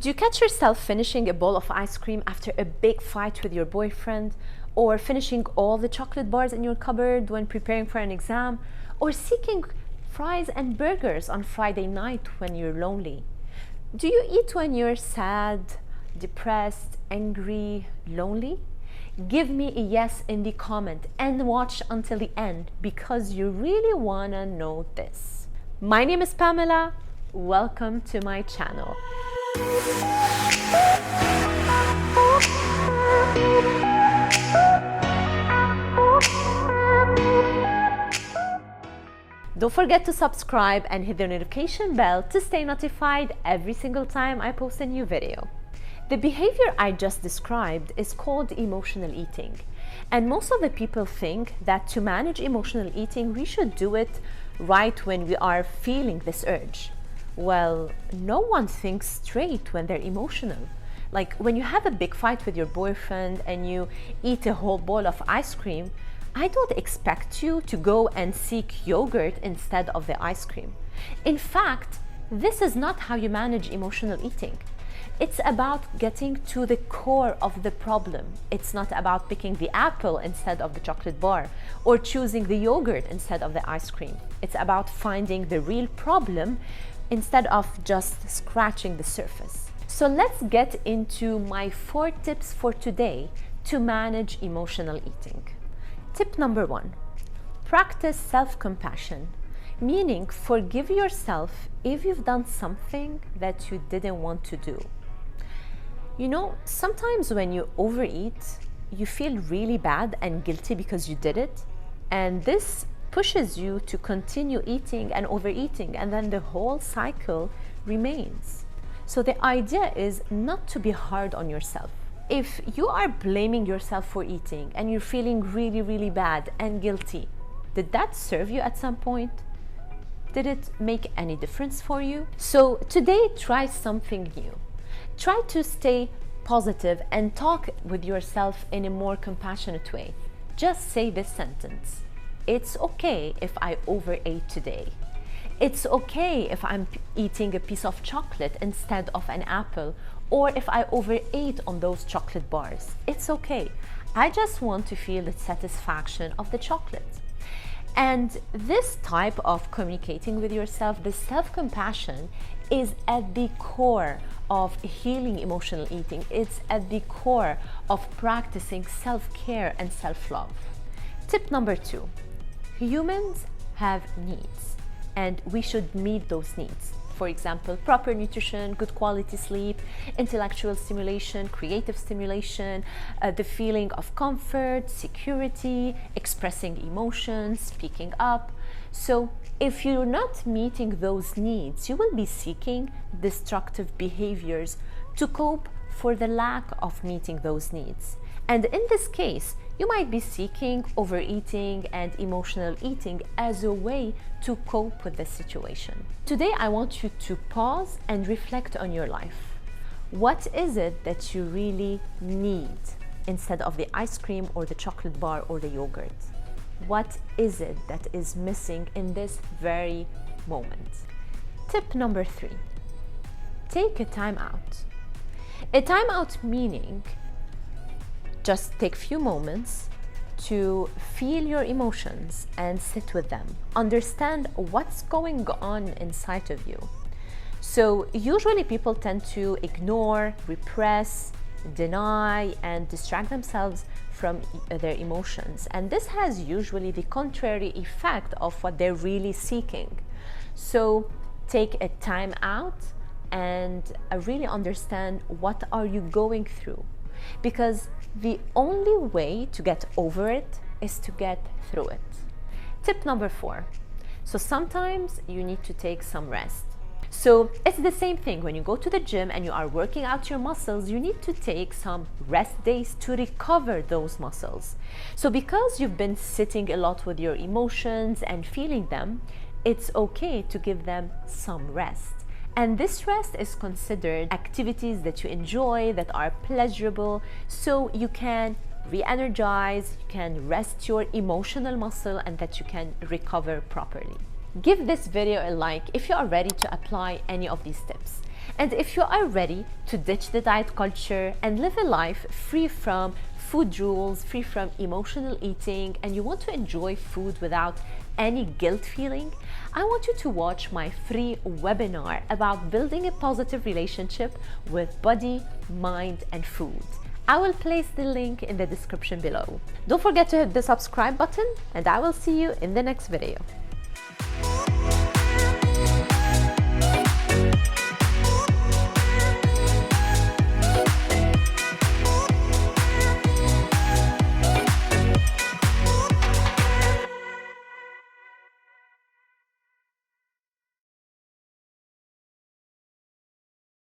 Do you catch yourself finishing a bowl of ice cream after a big fight with your boyfriend? Or finishing all the chocolate bars in your cupboard when preparing for an exam? Or seeking fries and burgers on Friday night when you're lonely? Do you eat when you're sad, depressed, angry, lonely? Give me a yes in the comment and watch until the end because you really wanna know this. My name is Pamela. Welcome to my channel. Don't forget to subscribe and hit the notification bell to stay notified every single time I post a new video. The behavior I just described is called emotional eating. And most of the people think that to manage emotional eating, we should do it right when we are feeling this urge. Well, no one thinks straight when they're emotional. Like when you have a big fight with your boyfriend and you eat a whole bowl of ice cream, I don't expect you to go and seek yogurt instead of the ice cream. In fact, this is not how you manage emotional eating. It's about getting to the core of the problem. It's not about picking the apple instead of the chocolate bar or choosing the yogurt instead of the ice cream. It's about finding the real problem instead of just scratching the surface. So let's get into my 4 tips for today to manage emotional eating. Tip number 1, practice self-compassion, meaning forgive yourself if you've done something that you didn't want to do. You know, sometimes when you overeat, you feel really bad and guilty because you did it, and this pushes you to continue eating and overeating, and then the whole cycle remains. So the idea is not to be hard on yourself. If you are blaming yourself for eating and you're feeling really bad and guilty, did that serve you at some point? Did it make any difference for you? So today, try something new. Try to stay positive and talk with yourself in a more compassionate way. Just say this sentence: it's okay if I overate today. It's okay if I'm eating a piece of chocolate instead of an apple, or if I overate on those chocolate bars. It's okay. I just want to feel the satisfaction of the chocolate. And this type of communicating with yourself, the self-compassion, is at the core of healing emotional eating. It's at the core of practicing self-care and self-love. Tip number 2, humans have needs and we should meet those needs. For example, proper nutrition, good quality sleep, intellectual stimulation, creative stimulation, the feeling of comfort, security, expressing emotions, speaking up. So if you're not meeting those needs, you will be seeking destructive behaviors to cope for the lack of meeting those needs. And in this case, you might be seeking overeating and emotional eating as a way to cope with the situation. Today, I want you to pause and reflect on your life. What is it that you really need instead of the ice cream or the chocolate bar or the yogurt? What is it that is missing in this very moment? Tip number 3, take a time out. A time out meaning just take a few moments to feel your emotions and sit with them. Understand what's going on inside of you. So usually people tend to ignore, repress, deny, and distract themselves from their emotions. And this has usually the contrary effect of what they're really seeking. So take a time out and really understand what are you going through. Because the only way to get over it is to get through it. Tip number 4. So sometimes you need to take some rest. So it's the same thing when you go to the gym and you are working out your muscles, you need to take some rest days to recover those muscles. So because you've been sitting a lot with your emotions and feeling them, it's okay to give them some rest. And this rest is considered activities that you enjoy, that are pleasurable, so you can re-energize, you can rest your emotional muscle, and that you can recover properly. Give this video a like if you are ready to apply any of these tips. And if you are ready to ditch the diet culture and live a life free from food rules, free from emotional eating, and you want to enjoy food without any guilt feeling, I want you to watch my free webinar about building a positive relationship with body, mind, and food. I will place the link in the description below. Don't forget to hit the subscribe button, and I will see you in the next video.